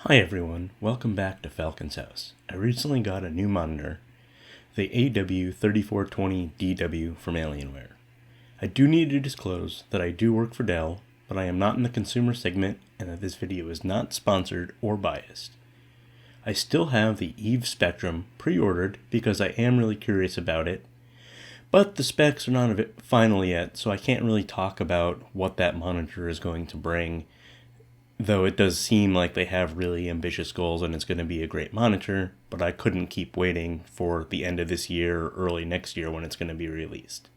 Hi everyone, welcome back to Falcon's House. I recently got a new monitor, the AW3420DW from Alienware. I do need to disclose that I do work for Dell, but I am not in the consumer segment and that this video is not sponsored or biased. I still have the EVE Spectrum pre-ordered because I am really curious about it, but the specs are not final yet, so I can't really talk about what that monitor is going to bring. Though it does seem like they have really ambitious goals and it's going to be a great monitor, but I couldn't keep waiting for the end of this year or early next year when it's going to be released.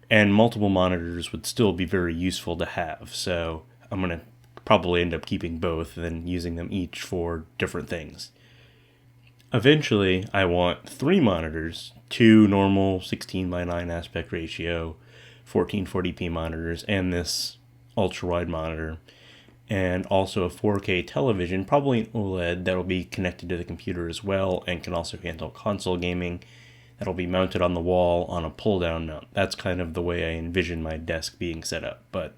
And multiple monitors would still be very useful to have, so I'm going to probably end up keeping both and then using them each for different things. Eventually, I want 3 monitors, 2 normal 16:9 aspect ratio, 1440p monitors, and this ultra-wide monitor. And also a 4K television, probably an OLED that'll be connected to the computer as well and can also handle console gaming. That'll be mounted on the wall on a pull-down mount. That's kind of the way I envision my desk being set up. But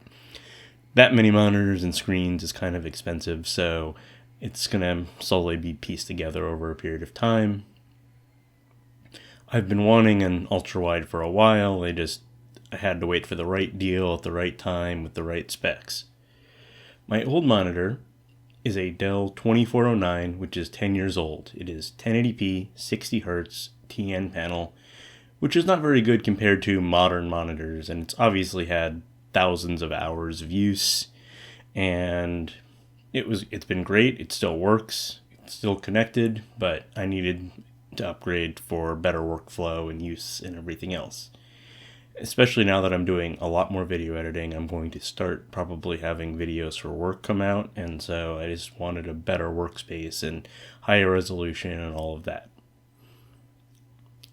that many monitors and screens is kind of expensive, so it's going to slowly be pieced together over a period of time. I've been wanting an ultra-wide for a while. I had to wait for the right deal at the right time with the right specs. My old monitor is a Dell 2409, which is 10 years old. It is 1080p, 60Hz, TN panel, which is not very good compared to modern monitors, and it's obviously had thousands of hours of use, and it's been great. It still works. It's still connected, but I needed to upgrade for better workflow and use and everything else. Especially now that I'm doing a lot more video editing, I'm going to start probably having videos for work come out, and so I just wanted a better workspace and higher resolution and all of that.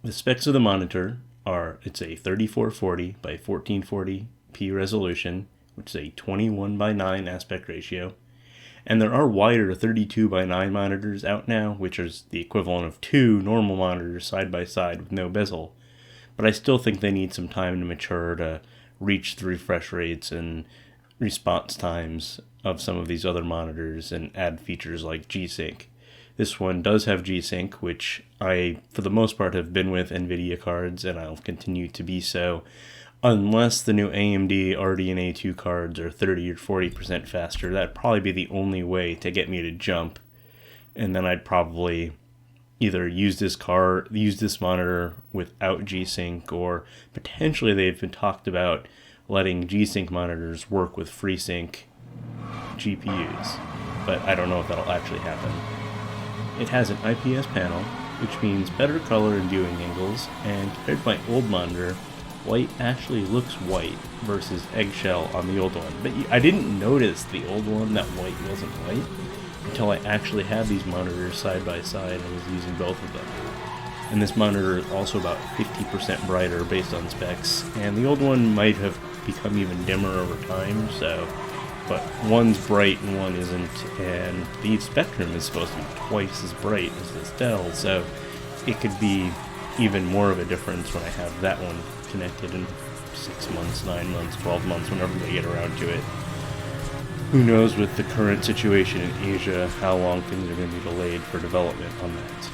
The specs of the monitor are, it's a 3440 by 1440p resolution, which is a 21:9 aspect ratio, and there are wider 32:9 monitors out now, which is the equivalent of 2 normal monitors side by side with no bezel. But I still think they need some time to mature to reach the refresh rates and response times of some of these other monitors and add features like G-Sync. This one does have G-Sync, which I, for the most part, have been with NVIDIA cards, and I'll continue to be so, unless the new AMD RDNA 2 cards are 30 or 40% faster. That'd probably be the only way to get me to jump, and then I'd probably either use this monitor without G-Sync, or potentially they've been talked about letting G-Sync monitors work with FreeSync GPUs, but I don't know if that'll actually happen. It has an IPS panel, which means better color and viewing angles, and compared to my old monitor, white actually looks white versus eggshell on the old one. But I didn't notice the old one that white wasn't white until I actually had these monitors side by side and was using both of them. And this monitor is also about 50% brighter based on specs, and the old one might have become even dimmer over time, but one's bright and one isn't, and the EVE Spectrum is supposed to be twice as bright as this Dell, so it could be even more of a difference when I have that one connected in 6 months, 9 months, 12 months, whenever they get around to it. Who knows with the current situation in Asia how long things are going to be delayed for development on that.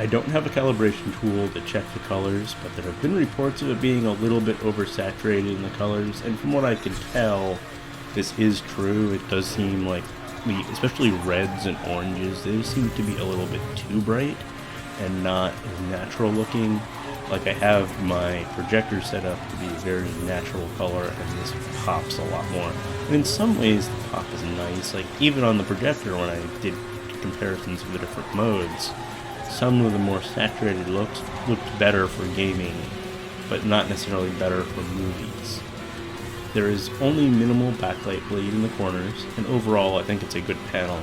I don't have a calibration tool to check the colors, but there have been reports of it being a little bit oversaturated in the colors, and from what I can tell, this is true. It does seem like, especially reds and oranges, they seem to be a little bit too bright and not as natural looking. Like, I have my projector set up to be a very natural color, and this pops a lot more. And in some ways, the pop is nice. Like, even on the projector, when I did comparisons of the different modes, some of the more saturated looks looked better for gaming, but not necessarily better for movies. There is only minimal backlight bleed in the corners, and overall, I think it's a good panel.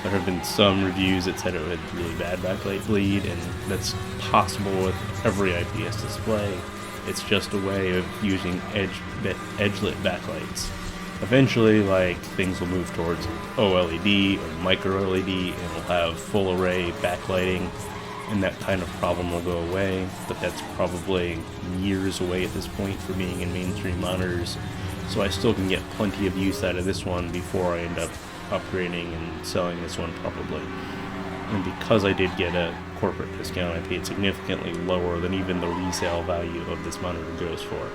There have been some reviews that said it had really bad backlight bleed, and that's possible with every IPS display. It's just a way of using edge-lit backlights. Eventually, things will move towards OLED or micro LED, and we'll have full array backlighting, and that kind of problem will go away, but that's probably years away at this point for being in mainstream monitors. so I still can get plenty of use out of this one before I end up upgrading and selling this one probably. And because I did get a corporate discount, I paid significantly lower than even the resale value of this monitor goes for.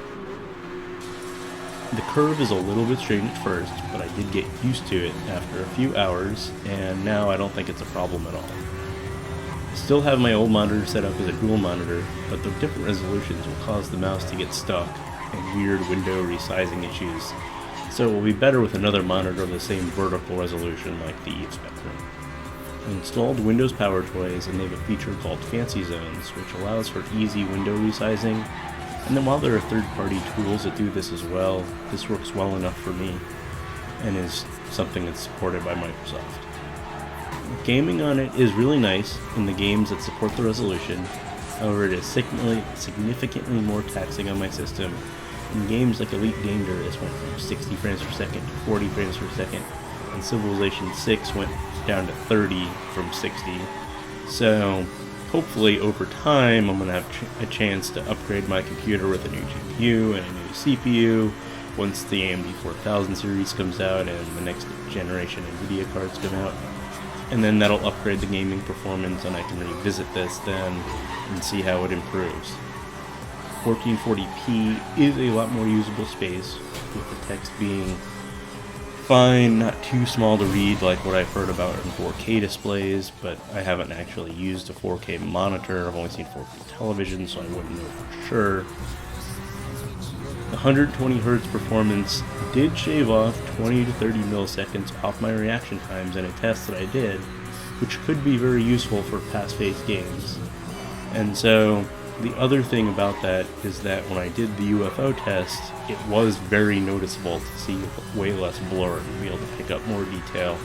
The curve is a little bit strange at first, but I did get used to it after a few hours, and now I don't think it's a problem at all. I still have my old monitor set up as a dual monitor, but the different resolutions will cause the mouse to get stuck and weird window resizing issues, so it will be better with another monitor of the same vertical resolution like the Eve Spectrum. I installed Windows Power Toys, and they have a feature called Fancy Zones, which allows for easy window resizing. And then while there are third-party tools that do this as well, this works well enough for me and is something that's supported by Microsoft. Gaming on it is really nice in the games that support the resolution. However, it is significantly more taxing on my system. In games like Elite Dangerous went from 60 frames per second to 40 frames per second, and Civilization 6 went down to 30 from 60. So hopefully over time I'm going to have a chance to upgrade my computer with a new GPU and a new CPU once the AMD 4000 series comes out and the next generation NVIDIA cards come out. And then that'll upgrade the gaming performance, and I can revisit this then and see how it improves. 1440p is a lot more usable space, with the text being fine, not too small to read like what I've heard about in 4K displays, but I haven't actually used a 4K monitor. I've only seen 4K television, so I wouldn't know for sure. The 120 Hz performance did shave off 20 to 30 milliseconds off my reaction times in a test that I did, which could be very useful for fast-paced games. And so the other thing about that is that when I did the UFO test, it was very noticeable to see way less blur and be able to pick up more detail,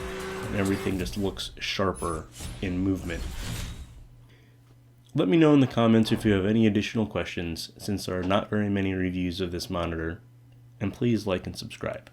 and everything just looks sharper in movement. Let me know in the comments if you have any additional questions, since there are not very many reviews of this monitor, and please like and subscribe.